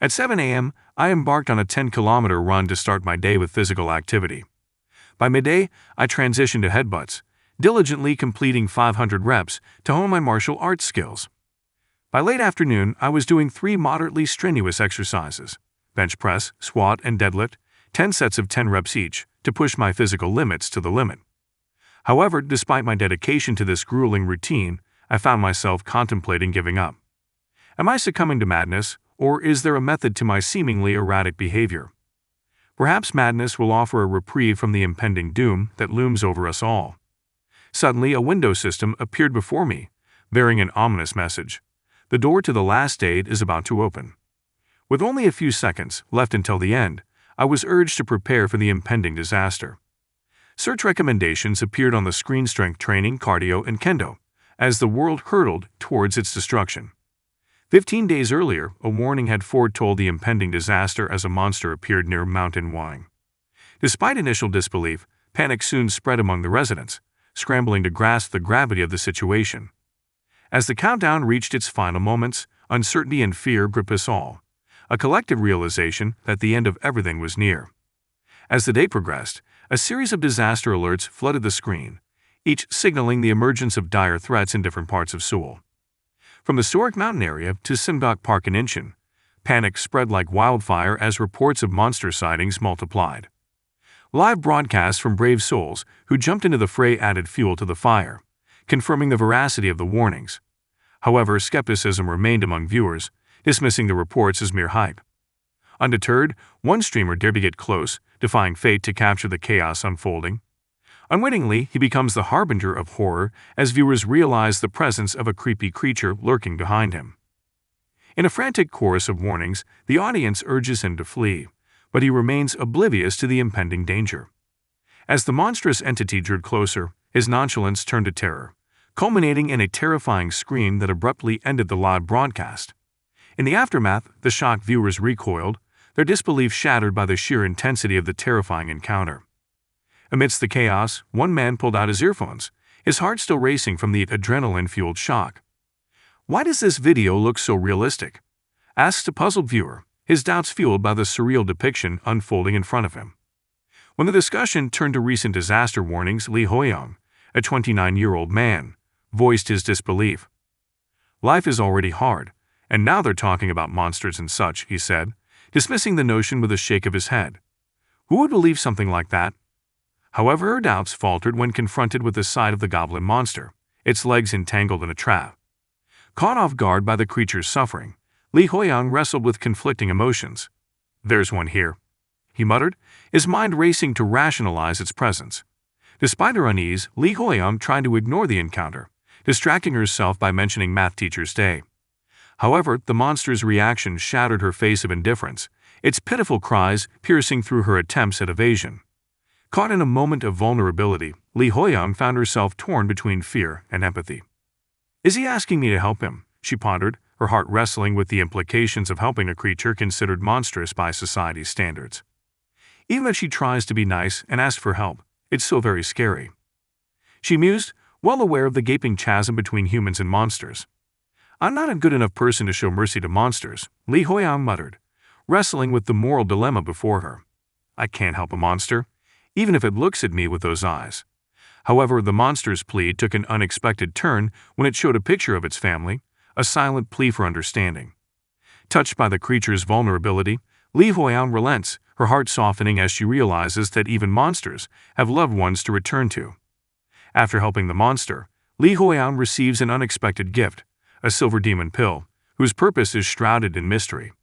At 7 a.m., I embarked on a 10-kilometer run to start my day with physical activity. By midday, I transitioned to headbutts, diligently completing 500 reps to hone my martial arts skills. By late afternoon, I was doing 3 moderately strenuous exercises: bench press, squat, and deadlift, 10 sets of 10 reps each, to push my physical limits to the limit. However, despite my dedication to this grueling routine, I found myself contemplating giving up. Am I succumbing to madness, or is there a method to my seemingly erratic behavior? Perhaps madness will offer a reprieve from the impending doom that looms over us all. Suddenly, a window system appeared before me, bearing an ominous message. The door to the last aid is about to open. With only a few seconds left until the end, I was urged to prepare for the impending disaster. Search recommendations appeared on the screen: strength training, cardio, and kendo, as the world hurtled towards its destruction. 15 days earlier, a warning had foretold the impending disaster as a monster appeared near Mount Manhwa. Despite initial disbelief, panic soon spread among the residents, scrambling to grasp the gravity of the situation. As the countdown reached its final moments, uncertainty and fear gripped us all, a collective realization that the end of everything was near. As the day progressed, a series of disaster alerts flooded the screen, each signaling the emergence of dire threats in different parts of Seoul. From the historic mountain area to Simdok Park in Incheon, panic spread like wildfire as reports of monster sightings multiplied. Live broadcasts from brave souls who jumped into the fray added fuel to the fire, confirming the veracity of the warnings. However, skepticism remained among viewers, dismissing the reports as mere hype. Undeterred, one streamer dared to get close, defying fate to capture the chaos unfolding. Unwittingly, he becomes the harbinger of horror as viewers realize the presence of a creepy creature lurking behind him. In a frantic chorus of warnings, the audience urges him to flee, but he remains oblivious to the impending danger. As the monstrous entity drew closer, his nonchalance turned to terror, culminating in a terrifying scream that abruptly ended the live broadcast. In the aftermath, the shocked viewers recoiled, their disbelief shattered by the sheer intensity of the terrifying encounter. Amidst the chaos, one man pulled out his earphones, his heart still racing from the adrenaline-fueled shock. "Why does this video look so realistic?" asks a puzzled viewer, his doubts fueled by the surreal depiction unfolding in front of him. When the discussion turned to recent disaster warnings, Lee Hoyoung, a 29-year-old man, voiced his disbelief. "Life is already hard, and now they're talking about monsters and such," he said, dismissing the notion with a shake of his head. Who would believe something like that? However, her doubts faltered when confronted with the sight of the goblin monster, its legs entangled in a trap. Caught off guard by the creature's suffering, Lee Hoyoung wrestled with conflicting emotions. "There's one here," he muttered, his mind racing to rationalize its presence. Despite her unease, Lee Hoyoung tried to ignore the encounter, distracting herself by mentioning math teacher's day. However, the monster's reaction shattered her face of indifference, its pitiful cries piercing through her attempts at evasion. Caught in a moment of vulnerability, Lee Hoyoung found herself torn between fear and empathy. "Is he asking me to help him?" she pondered, her heart wrestling with the implications of helping a creature considered monstrous by society's standards. Even if she tries to be nice and asks for help, it's so very scary. She mused, well aware of the gaping chasm between humans and monsters. "I'm not a good enough person to show mercy to monsters," Lee Hoyoung muttered, wrestling with the moral dilemma before her. "I can't help a monster, even if it looks at me with those eyes." However, the monster's plea took an unexpected turn when it showed a picture of its family, a silent plea for understanding. Touched by the creature's vulnerability, Lee Hoyoung relents, her heart softening as she realizes that even monsters have loved ones to return to. After helping the monster, Lee Hoyoung receives an unexpected gift, a silver demon pill, whose purpose is shrouded in mystery.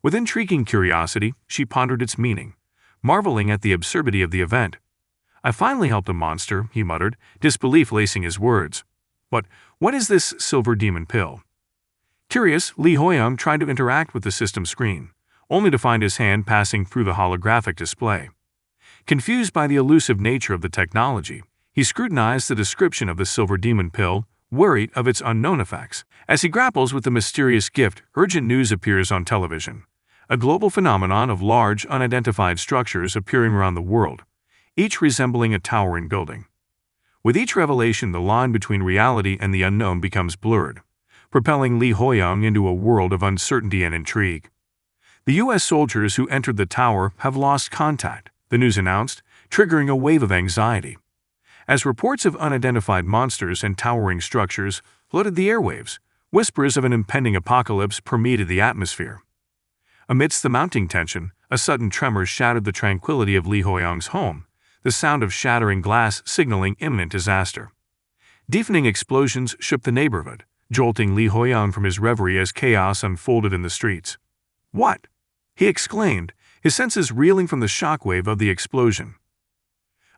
With intriguing curiosity, she pondered its meaning, marveling at the absurdity of the event. "I finally helped a monster," he muttered, disbelief lacing his words. "But what is this silver demon pill?" Curious, Lee Hoyoung tried to interact with the system screen, only to find his hand passing through the holographic display. Confused by the elusive nature of the technology, he scrutinized the description of the silver demon pill, worried of its unknown effects. As he grapples with the mysterious gift, urgent news appears on television, a global phenomenon of large, unidentified structures appearing around the world, each resembling a towering building. With each revelation, the line between reality and the unknown becomes blurred, propelling Lee Hoyoung into a world of uncertainty and intrigue. The U.S. soldiers who entered the tower have lost contact, the news announced, triggering a wave of anxiety. As reports of unidentified monsters and towering structures flooded the airwaves, whispers of an impending apocalypse permeated the atmosphere. Amidst the mounting tension, a sudden tremor shattered the tranquility of Li Huiyang's home, the sound of shattering glass signaling imminent disaster. Deafening explosions shook the neighborhood, jolting Li Huiyang from his reverie as chaos unfolded in the streets. "What?" he exclaimed, his senses reeling from the shockwave of the explosion.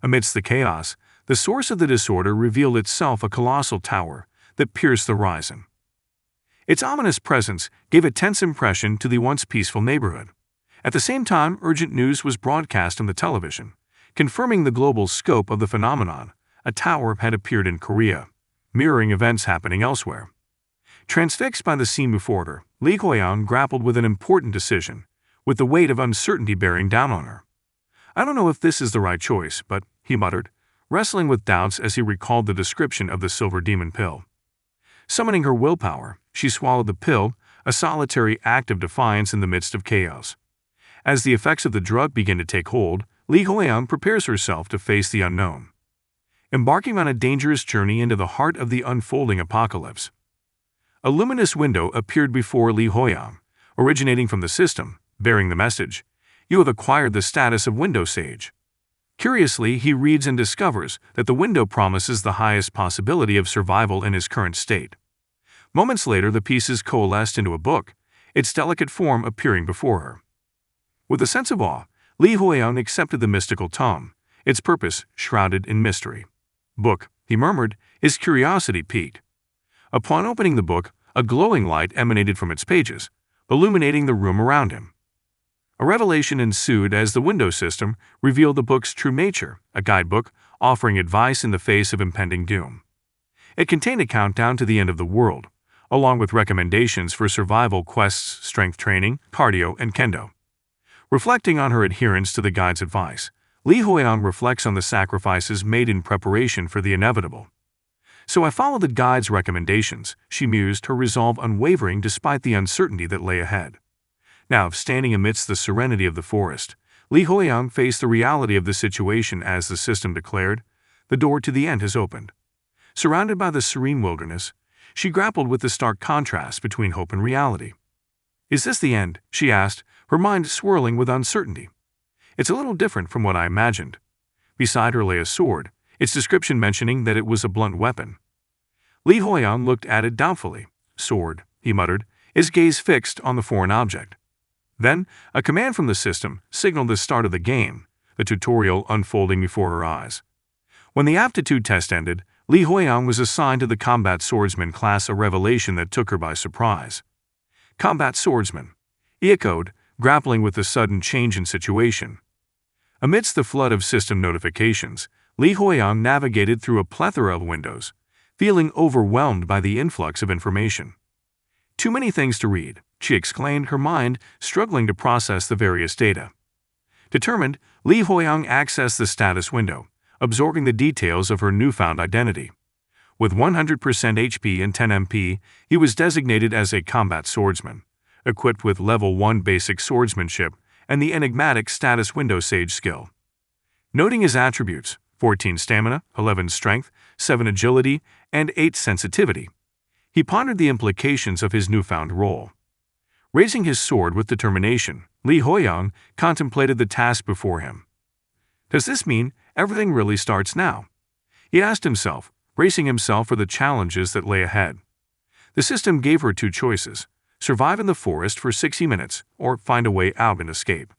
Amidst the chaos, the source of the disorder revealed itself a colossal tower that pierced the horizon. Its ominous presence gave a tense impression to the once peaceful neighborhood. At the same time, urgent news was broadcast on the television, confirming the global scope of the phenomenon. A tower had appeared in Korea, mirroring events happening elsewhere. Transfixed by the scene before her, Li Huiyang grappled with an important decision, with the weight of uncertainty bearing down on her. "I don't know if this is the right choice, but," he muttered, wrestling with doubts as he recalled the description of the silver demon pill. Summoning her willpower, she swallowed the pill, a solitary act of defiance in the midst of chaos. As the effects of the drug begin to take hold, Li Huiyang prepares herself to face the unknown, embarking on a dangerous journey into the heart of the unfolding apocalypse. A luminous window appeared before Li Huiyang, originating from the system, bearing the message, "You have acquired the status of Window Sage." Curiously, he reads and discovers that the window promises the highest possibility of survival in his current state. Moments later, the pieces coalesced into a book, its delicate form appearing before her. With a sense of awe, Li Huiyang accepted the mystical tome, its purpose shrouded in mystery. "Book," he murmured, his curiosity piqued. Upon opening the book, a glowing light emanated from its pages, illuminating the room around him. A revelation ensued as the window system revealed the book's true nature, a guidebook offering advice in the face of impending doom. It contained a countdown to the end of the world, along with recommendations for survival quests, strength training, cardio, and kendo. Reflecting on her adherence to the guide's advice, Li Huiyang reflects on the sacrifices made in preparation for the inevitable. "So I followed the guide's recommendations," she mused, her resolve unwavering despite the uncertainty that lay ahead. Now, standing amidst the serenity of the forest, Li Huiyang faced the reality of the situation as the system declared, "The door to the end has opened." Surrounded by the serene wilderness, she grappled with the stark contrast between hope and reality. "Is this the end?" she asked, her mind swirling with uncertainty. "It's a little different from what I imagined." Beside her lay a sword, its description mentioning that it was a blunt weapon. Li Huiyang looked at it doubtfully. "Sword," he muttered, his gaze fixed on the foreign object. Then, a command from the system signaled the start of the game, the tutorial unfolding before her eyes. When the aptitude test ended, Li Huiyang was assigned to the Combat Swordsman class, a revelation that took her by surprise. Combat Swordsman, he echoed, grappling with the sudden change in situation. Amidst the flood of system notifications, Li Huiyang navigated through a plethora of windows, feeling overwhelmed by the influx of information. "Too many things to read," she exclaimed, her mind struggling to process the various data. Determined, Li Huiyang accessed the status window, absorbing the details of her newfound identity. With 100% HP and 10 MP, he was designated as a combat swordsman, equipped with level 1 basic swordsmanship and the enigmatic status window sage skill. Noting his attributes, 14 stamina, 11 strength, 7 agility, and 8 sensitivity, he pondered the implications of his newfound role. Raising his sword with determination, Li Huiyang contemplated the task before him. "Does this mean everything really starts now?" he asked himself, bracing himself for the challenges that lay ahead. The system gave her two choices: survive in the forest for 60 minutes or find a way out and escape.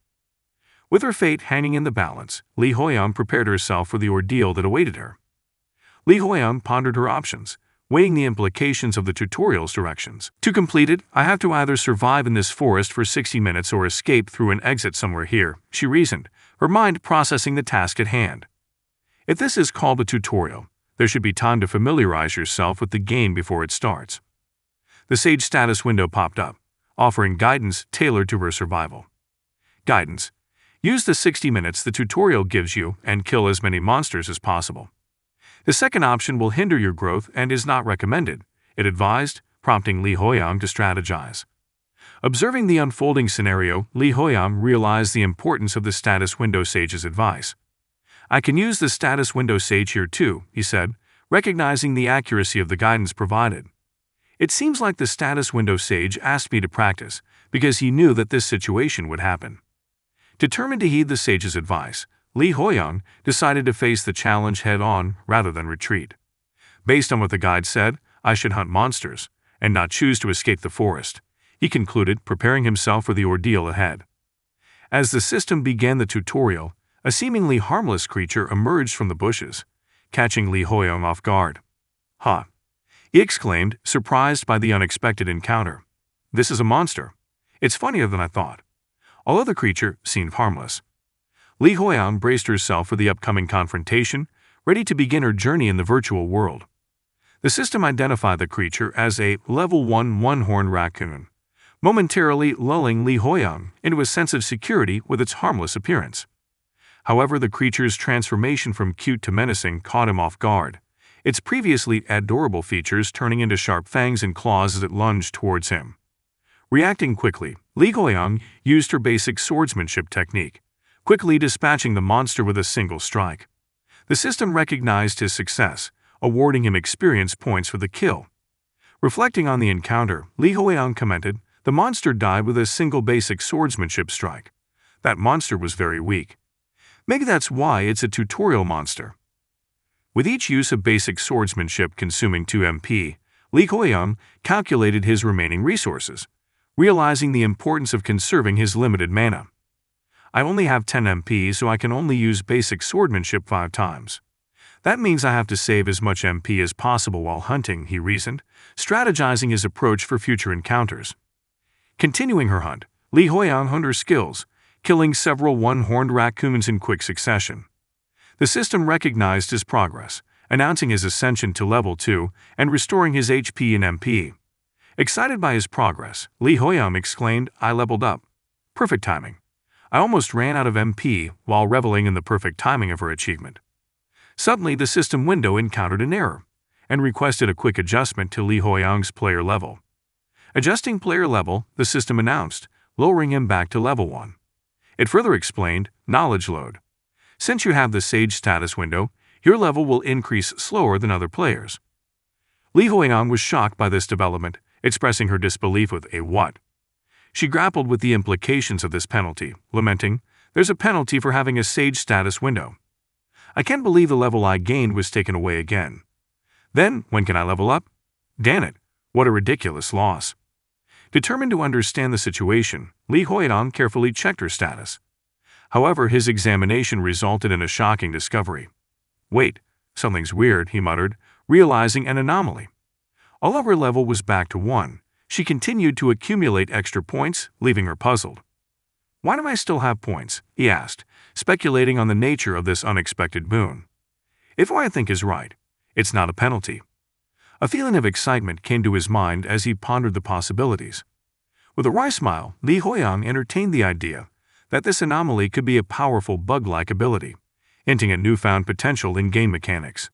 With her fate hanging in the balance, Li Huiyang prepared herself for the ordeal that awaited her. Li Huiyang pondered her options, weighing the implications of the tutorial's directions. "To complete it, I have to either survive in this forest for 60 minutes or escape through an exit somewhere here," she reasoned, her mind processing the task at hand. If this is called a tutorial, there should be time to familiarize yourself with the game before it starts. The Sage status window popped up, offering guidance tailored to her survival. Guidance: use the 60 minutes the tutorial gives you and kill as many monsters as possible. The second option will hinder your growth and is not recommended, it advised, prompting Li Huiyang to strategize. Observing the unfolding scenario, Li Huiyang realized the importance of the status window sage's advice. "I can use the status window sage here too," he said, recognizing the accuracy of the guidance provided. It seems like the status window sage asked me to practice because he knew that this situation would happen. Determined to heed the sage's advice, Li Huiyang decided to face the challenge head-on rather than retreat. Based on what the guide said, I should hunt monsters and not choose to escape the forest, he concluded, preparing himself for the ordeal ahead. As the system began the tutorial, a seemingly harmless creature emerged from the bushes, catching Li Huiyang off guard. "Ha!" he exclaimed, surprised by the unexpected encounter. "This is a monster. It's funnier than I thought." Although the creature seemed harmless, Li Huiyang braced herself for the upcoming confrontation, ready to begin her journey in the virtual world. The system identified the creature as a Level 1 one-horned raccoon, momentarily lulling Li Huiyang into a sense of security with its harmless appearance. However, the creature's transformation from cute to menacing caught him off guard, its previously adorable features turning into sharp fangs and claws as it lunged towards him. Reacting quickly, Li Huiyang used her basic swordsmanship technique, quickly dispatching the monster with a single strike. The system recognized his success, awarding him experience points for the kill. Reflecting on the encounter, Li Huiyang commented, "The monster died with a single basic swordsmanship strike. That monster was very weak. Maybe that's why it's a tutorial monster." With each use of basic swordsmanship consuming 2 MP, Li Huiyang calculated his remaining resources, realizing the importance of conserving his limited mana. "I only have 10 MP, so I can only use basic swordsmanship 5 times. That means I have to save as much MP as possible while hunting," he reasoned, strategizing his approach for future encounters. Continuing her hunt, Li Huiyang honed her skills, killing several one-horned raccoons in quick succession. The system recognized his progress, announcing his ascension to Level 2 and restoring his HP and MP. Excited by his progress, Li Huiyang exclaimed, "I leveled up. Perfect timing." I almost ran out of MP while reveling in the perfect timing of her achievement. Suddenly, the system window encountered an error and requested a quick adjustment to Li Huiyang's player level. Adjusting player level, the system announced, lowering him back to Level 1. It further explained, "Knowledge load. Since you have the Sage status window, your level will increase slower than other players." Li Huiyang was shocked by this development, expressing her disbelief with a "what?" She grappled with the implications of this penalty, lamenting, "There's a penalty for having a Sage status window. I can't believe the level I gained was taken away again. Then, when can I level up? Damn it, what a ridiculous loss." Determined to understand the situation, Li Huiyang carefully checked her status. However, his examination resulted in a shocking discovery. "Wait, something's weird," he muttered, realizing an anomaly. Although her level was back to 1, she continued to accumulate extra points, leaving her puzzled. "Why do I still have points?" he asked, speculating on the nature of this unexpected boon. If what I think is right, it's not a penalty. A feeling of excitement came to his mind as he pondered the possibilities. With a wry smile, Li Huiyang entertained the idea that this anomaly could be a powerful bug-like ability, hinting at newfound potential in game mechanics.